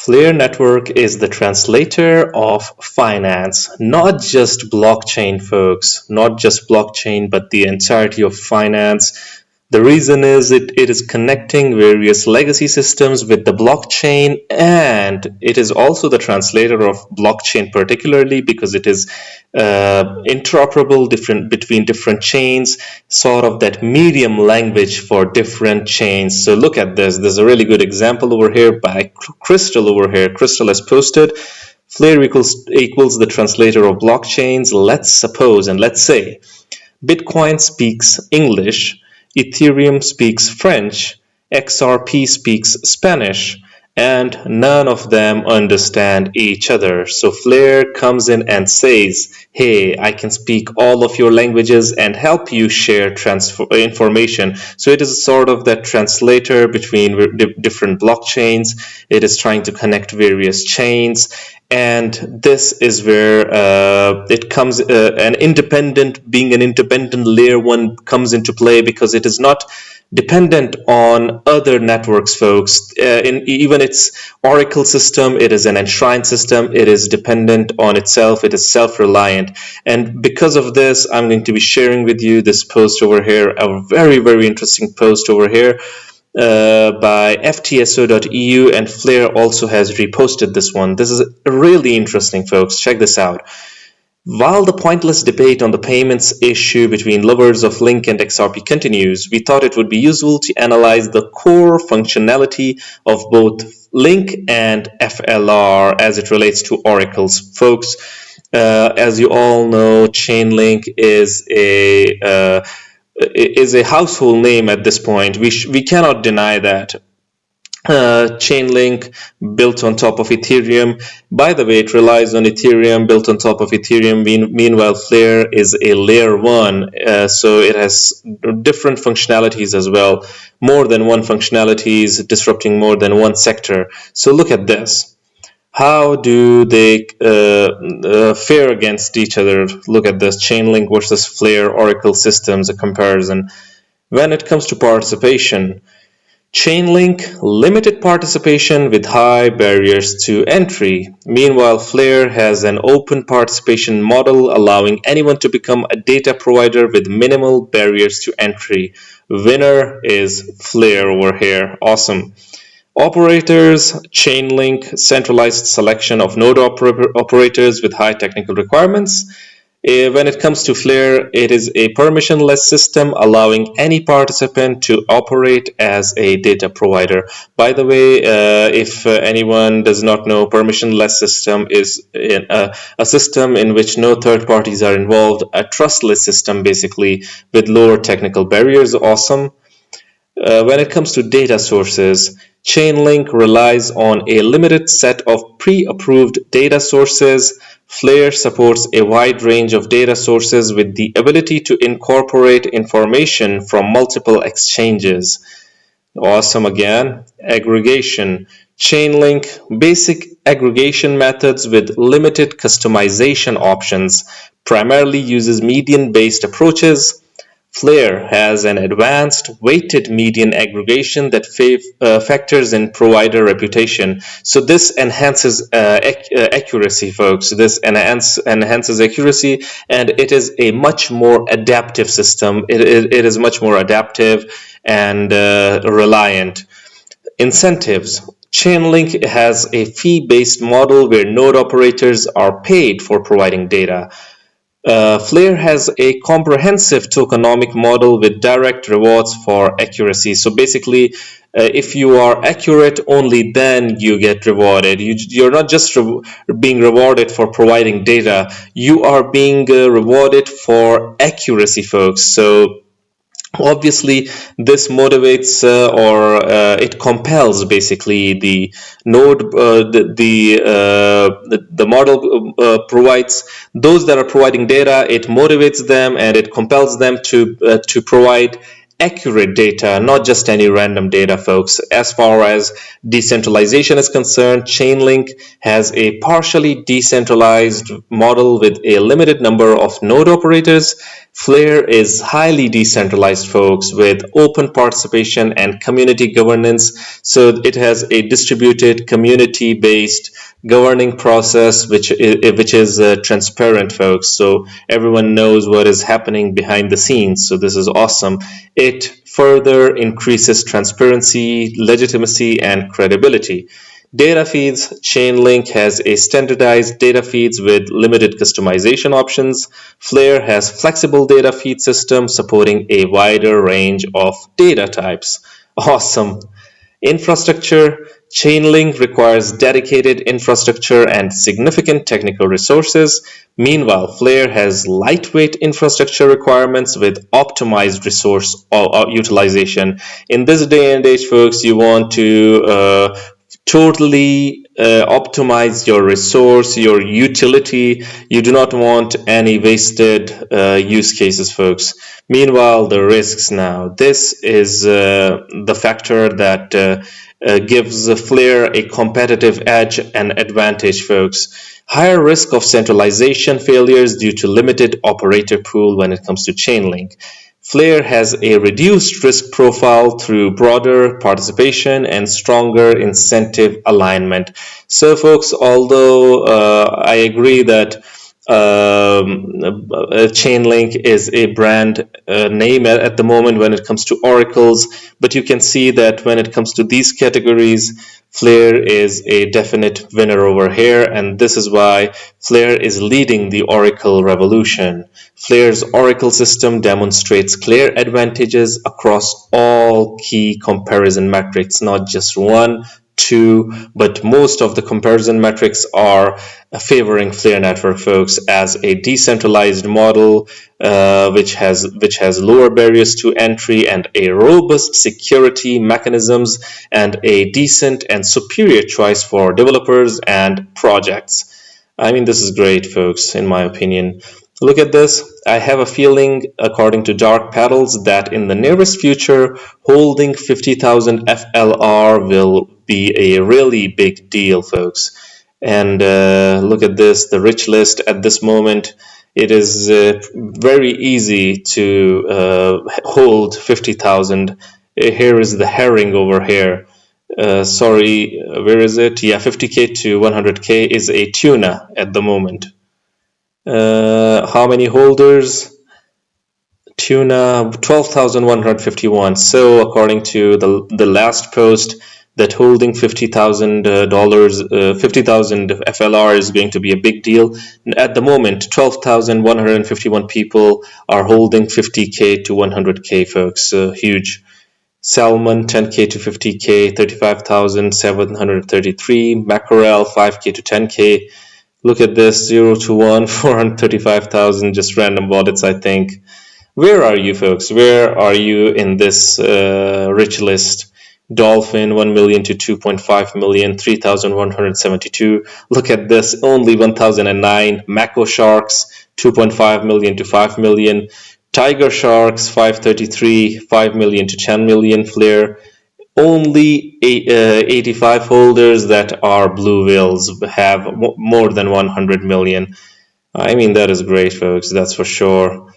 Flare Network is the translator of finance, not just blockchain, folks, not just blockchain, but the entirety of finance. The reason is it is connecting various legacy systems with the blockchain, and it is also the translator of blockchain, particularly because it is interoperable between different chains, sort of that medium language for different chains. So look at this. There's a really good example over here by Crystal over here. Crystal has posted Flare equals the translator of blockchains. Let's suppose and let's say Bitcoin speaks English, Ethereum speaks French, XRP speaks Spanish, and none of them understand each other. So Flare comes in and says, hey, I can speak all of your languages and help you share information. So it is sort of that translator between different blockchains. It is trying to connect various chains. And this is where it comes, being an independent layer one comes into play, because it is not dependent on other networks, folks. In even its Oracle system, it is an enshrined system. It is dependent on itself. It is self-reliant. And because of this, I'm going to be sharing with you this post over here, a very, very interesting post over here. By ftso.eu, and Flare also has reposted this one. This is really interesting, folks. Check this out. While the pointless debate on the payments issue between lovers of Link and XRP continues, we thought it would be useful to analyze the core functionality of both Link and FLR as it relates to oracles. Folks, as you all know, Chainlink is a household name at this point. We cannot deny that. Chainlink, built on top of Ethereum. By the way, it relies on Ethereum, built on top of Ethereum. Meanwhile, Flare is a layer one, so it has different functionalities as well. More than one functionalities, disrupting more than one sector. So look at this. How do they fare against each other? Look at this. Chainlink versus Flare Oracle systems, a comparison. When it comes to participation, Chainlink, limited participation with high barriers to entry. Meanwhile, Flare has an open participation model allowing anyone to become a data provider with minimal barriers to entry. Winner is Flare over here. Awesome. Operators, Chainlink, centralized selection of node operators with high technical requirements. When it comes to Flare, it is a permissionless system allowing any participant to operate as a data provider. By the way, if anyone does not know, permissionless system is a system in which no third parties are involved, a trustless system basically with lower technical barriers. Awesome. When it comes to data sources, Chainlink relies on a limited set of pre-approved data sources. Flare supports a wide range of data sources with the ability to incorporate information from multiple exchanges. Awesome again. Aggregation. Chainlink, basic aggregation methods with limited customization options, primarily uses median-based approaches. Flare has an advanced weighted median aggregation that factors in provider reputation. So this enhances accuracy, folks. This enhances accuracy, and it is a much more adaptive system. It is much more adaptive and reliant. Incentives. Chainlink has a fee-based model where node operators are paid for providing data. Flare has a comprehensive tokenomic model with direct rewards for accuracy. So basically, if you are accurate, only then you get rewarded. You're not just being rewarded for providing data. You are being rewarded for accuracy, folks. So obviously, this motivates or it compels basically the node. The model provides those that are providing data. It motivates them and it compels them to provide accurate data, not just any random data, folks. As far as decentralization is concerned, Chainlink has a partially decentralized model with a limited number of node operators. Flare is highly decentralized, folks, with open participation and community governance. So it has a distributed community-based governing process which is transparent, folks, so everyone knows what is happening behind the scenes. So this is awesome. It further increases transparency, legitimacy, and credibility. Data feeds. Chainlink has a standardized data feeds with limited customization options. Flare has flexible data feed system supporting a wider range of data types. Awesome. Infrastructure. Chainlink requires dedicated infrastructure and significant technical resources. Meanwhile, Flare has lightweight infrastructure requirements with optimized resource utilization. In this day and age, folks, you want to totally optimize your resource, your utility. You do not want any wasted use cases, folks. Meanwhile, the risks now. This is the factor that gives Flare a competitive edge and advantage, folks. Higher risk of centralization failures due to limited operator pool when it comes to Chainlink. Flare has a reduced risk profile through broader participation and stronger incentive alignment. So, folks, although I agree that Chainlink is a brand name at the moment when it comes to oracles, but you can see that when it comes to these categories, Flare is a definite winner over here, and this is why Flare is leading the Oracle revolution. Flare's Oracle system demonstrates clear advantages across all key comparison metrics, not just one, two, but most of the comparison metrics are favoring Flare Network, folks, as a decentralized model which has lower barriers to entry and a robust security mechanisms and a decent and superior choice for developers and projects. I mean, this is great, folks, in my opinion. Look at this. I have a feeling, according to Dark Paddles, that in the nearest future, holding 50,000 FLR will be a really big deal, folks. And look at this, the rich list at this moment. It is very easy to hold 50,000. Here is the herring over here. Sorry, where is it? Yeah, 50k to 100k is a tuna at the moment. How many holders? Tuna 12,151. So according to the last post, that holding $50,000 50,000 FLR is going to be a big deal. At the moment, 12,151 people are holding 50k to 100k, folks. Huge. Salmon 10k to 50k, 35,733. Mackerel 5k to 10k. Look at this, 0 to 1, 435,000, just random wallets, I think. Where are you, folks? Where are you in this rich list? Dolphin 1 million to 2.5 million, 3,172. Look at this, only 1,009. Mako Sharks 2.5 million to 5 million. Tiger Sharks 533, 5 million to 10 million. Flare. Only 85 holders that are blue whales have more than 100 million. I mean, that is great, folks, that's for sure.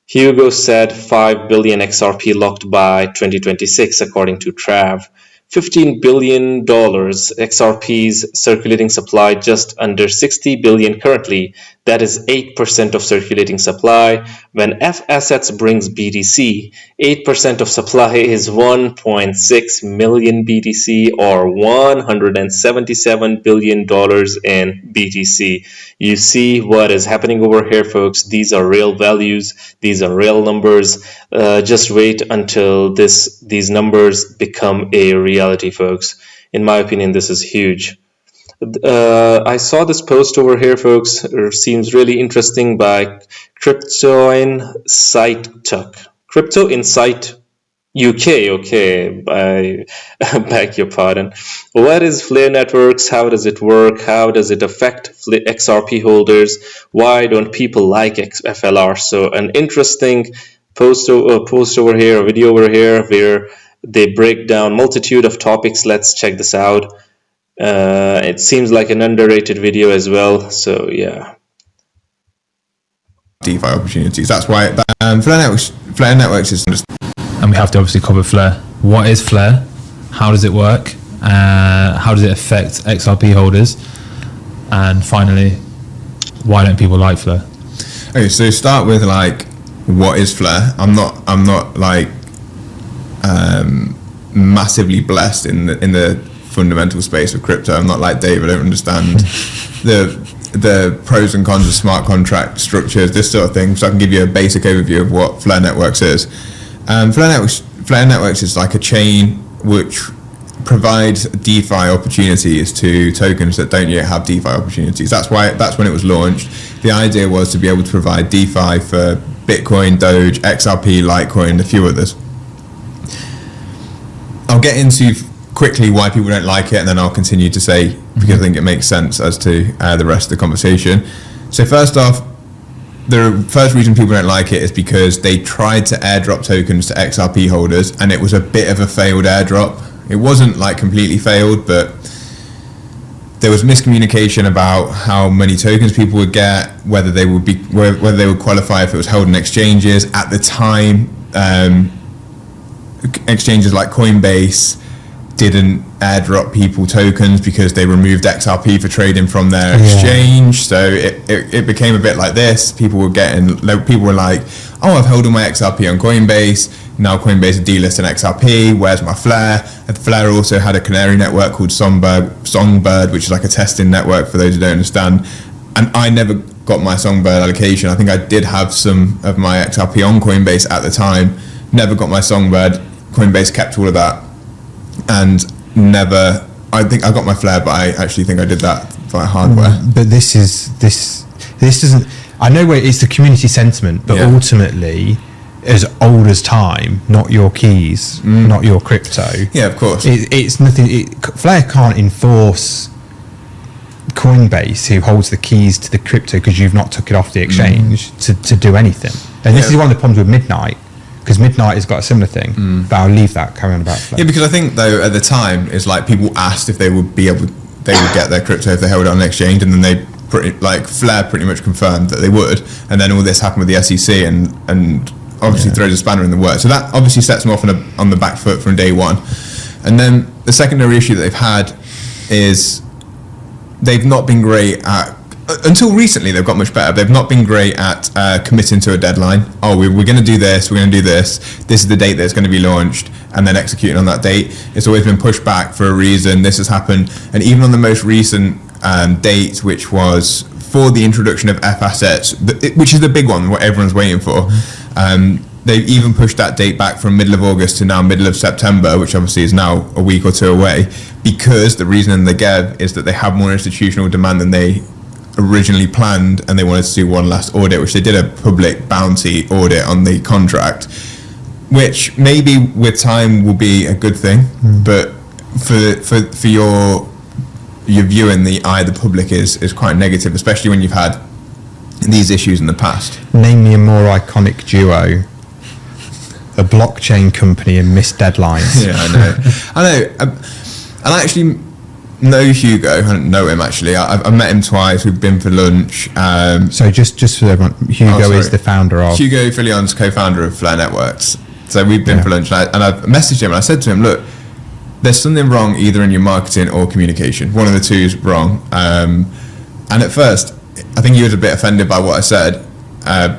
Hugo said 5 billion XRP locked by 2026, according to Trav. $15 billion XRP's circulating supply, just under 60 billion currently. That is 8% of circulating supply. When F assets brings BTC, 8% of supply is 1.6 million BTC or $177 billion in BTC. You see what is happening over here, folks. These are real values. These are real numbers. Just wait until these numbers become a reality, folks. In my opinion, this is huge. I saw this post over here, folks. It seems really interesting by Crypto Insight UK. Okay, I beg your pardon. What is Flare Networks? How does it work? How does it affect XRP holders? Why don't people like FLR? So an interesting post over here, a video over here where they break down multitude of topics. Let's check this out. It seems like an underrated video as well. So yeah. DeFi opportunities. That's why Flare Networks is just. And we have to obviously cover Flare. What is Flare? How does it work? How does it affect XRP holders? And finally, why don't people like Flare? Okay, so start with like, what is Flare? I'm not like massively blessed in the fundamental space of crypto. I'm not like Dave. I don't understand the pros and cons of smart contract structures, this sort of thing. So I can give you a basic overview of what Flare Networks is. Flare Networks is like a chain which provides DeFi opportunities to tokens that don't yet have DeFi opportunities. That's when it was launched. The idea was to be able to provide DeFi for Bitcoin, Doge, XRP, Litecoin, a few others. I'll get into quickly why people don't like it, and then I'll continue to say, because I think it makes sense as to the rest of the conversation. So first off, the first reason people don't like it is because they tried to airdrop tokens to XRP holders, and it was a bit of a failed airdrop. It wasn't like completely failed, but there was miscommunication about how many tokens people would get, whether they would qualify if it was held in exchanges. At the time, exchanges like Coinbase didn't airdrop people tokens because they removed XRP for trading from their exchange. So it became a bit like this. People were like, oh, I've held all my XRP on Coinbase. Now Coinbase is delisting XRP. Where's my Flare? And Flare also had a canary network called Songbird, which is like a testing network for those who don't understand. And I never got my Songbird allocation. I think I did have some of my XRP on Coinbase at the time. Never got my Songbird. Coinbase kept all of that. And I think I got my Flare, but I actually think I did that via hardware. But this doesn't, I know where it's the community sentiment, but ultimately, as old as time, not your keys, not your crypto. Yeah, of course. It's nothing, Flare can't enforce Coinbase, who holds the keys to the crypto because you've not took it off the exchange, to do anything. And this is one of the problems with Midnight, because Midnight has got a similar thing, but I'll leave that, carry on about Flare. Yeah, because I think though at the time it's like people asked if they would get their crypto if they held it on an exchange, and then Flare pretty much confirmed that they would, and then all this happened with the SEC and obviously throws a spanner in the works. So that obviously sets them off on the back foot from day one. And then the secondary issue that they've had is they've not been great at, until recently they've got much better, they've not been great at committing to a deadline. Oh, we're going to do this, we're going to do this is the date that it's going to be launched, and then executing on that date. It's always been pushed back for a reason. This has happened, and even on the most recent date, which was for the introduction of F assets, which is the big one, what everyone's waiting for, they've even pushed that date back from middle of August to now middle of September, which obviously is now a week or two away, because the reason they gave is that they have more institutional demand than they originally planned, and they wanted to do one last audit, which they did a public bounty audit on the contract, which maybe with time will be a good thing, but for your view in the eye of the public is quite negative, especially when you've had these issues in the past. Name me a more iconic duo, a blockchain company and missed deadlines. Yeah, I know. And I actually know Hugo. I don't know him actually. I've met him twice. We've been for lunch. So just for everyone, Hugo is the founder of... Hugo Fillion's co-founder of Flare Networks. So we've been for lunch, and I've messaged him and I said to him, look, there's something wrong either in your marketing or communication. One of the two is wrong. And at first, I think he was a bit offended by what I said.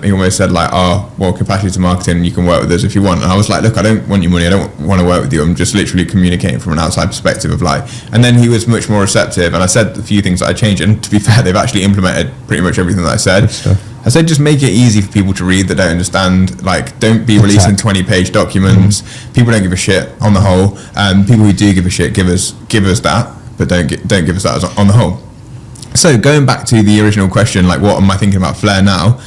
He almost said like, oh, well, capacity to marketing, you can work with us if you want. And I was like, look, I don't want your money, I don't want to work with you, I'm just literally communicating from an outside perspective of like. And then he was much more receptive, and I said a few things that I changed, and to be fair, they've actually implemented pretty much everything that I said. I said just make it easy for people to read that don't understand, like don't be releasing 20-page documents. People don't give a shit on the whole. People who do give a shit, give us that, but don't give us that on the whole. So going back to the original question, like what am I thinking about Flare now?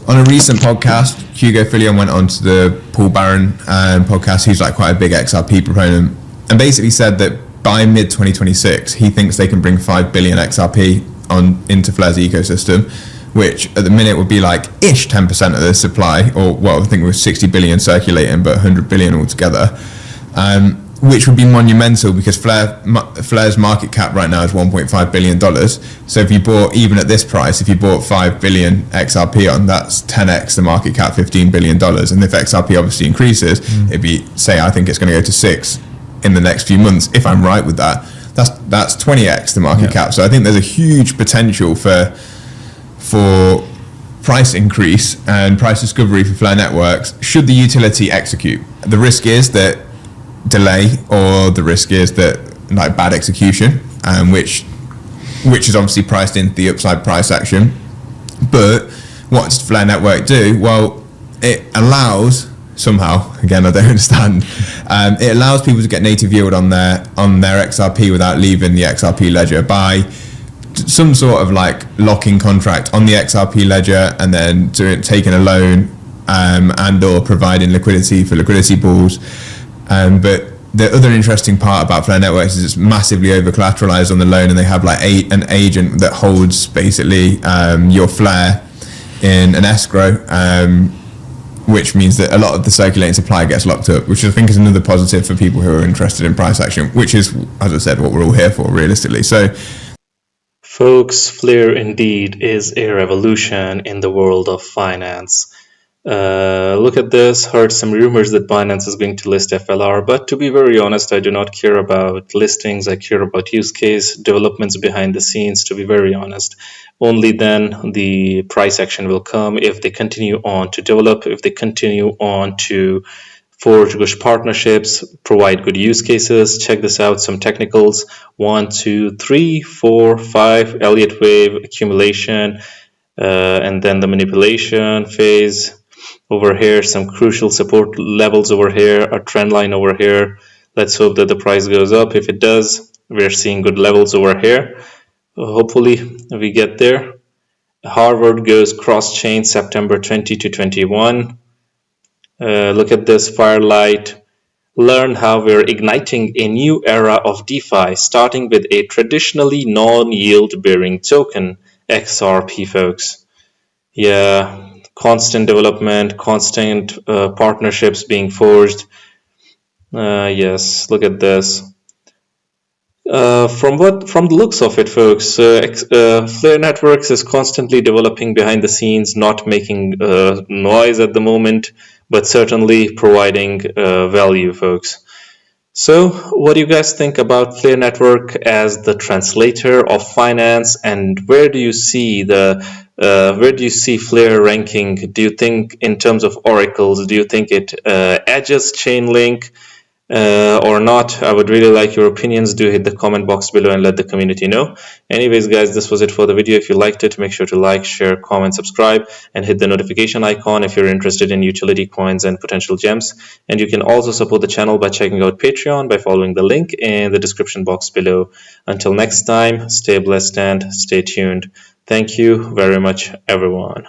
On a recent podcast, Hugo Fillion went on to the Paul Barron podcast. He's like quite a big XRP proponent, and basically said that by mid-2026, he thinks they can bring 5 billion XRP into Flare's ecosystem. which at the minute would be like ish 10% of the supply, or well, I think it was 60 billion circulating, but 100 billion altogether, which would be monumental because Flare's market cap right now is $1.5 billion. So if you bought, even at this price, if you bought 5 billion XRP on, that's 10x the market cap, $15 billion. And if XRP obviously increases, it'd be, say, I think it's going to go to 6 in the next few months, if I'm right with that. That's 20x the market cap. So I think there's a huge potential for price increase and price discovery for Flare networks should the utility execute. The risk is that delay, or the risk is that like bad execution, which is obviously priced into the upside price action. But what does Flare network do? Well, it allows, somehow, again I don't understand, it allows people to get native yield on their XRP without leaving the XRP ledger by some sort of like lock-in contract on the XRP ledger, and then taking a loan and or providing liquidity for liquidity pools. But the other interesting part about Flare networks is it's massively over collateralized on the loan, and they have like an agent that holds basically your Flare in an escrow, which means that a lot of the circulating supply gets locked up, which I think is another positive for people who are interested in price action, which is, as I said, what we're all here for realistically. So Folks, Flare indeed is a revolution in the world of finance. Look at this. Heard some rumors that Binance is going to list FLR, but to be very honest, I do not care about listings. I care about use case developments behind the scenes, to be very honest. Only then the price action will come if they continue on to develop, if they continue on to forge good partnerships, provide good use cases. Check this out, some technicals: 1, 2, 3, 4, 5, Elliott wave, accumulation, and then the manipulation phase. Over here, some crucial support levels over here, a trend line over here. Let's hope that the price goes up. If it does, we're seeing good levels over here. Hopefully we get there. Harvard goes cross-chain September 20 to 21. Look at this, Firelight. Learn how we're igniting a new era of DeFi, starting with a traditionally non-yield bearing token, XRP, folks. Yeah. Constant development, constant partnerships being forged. Yes, look at this. From the looks of it, folks, Flare Networks is constantly developing behind the scenes, not making noise at the moment, but certainly providing value, folks. So, what do you guys think about Flare Network as the translator of finance, and where do you see Flare ranking? Do you think in terms of oracles, do you think it edges Chainlink or not? I would really like your opinions. Do hit the comment box below and let the community know. Anyways, guys, this was it for the video. If you liked it, make sure to like, share, comment, subscribe, and hit the notification icon if you're interested in utility coins and potential gems. And you can also support the channel by checking out Patreon by following the link in the description box below. Until next time, stay blessed and stay tuned. Thank you very much, everyone.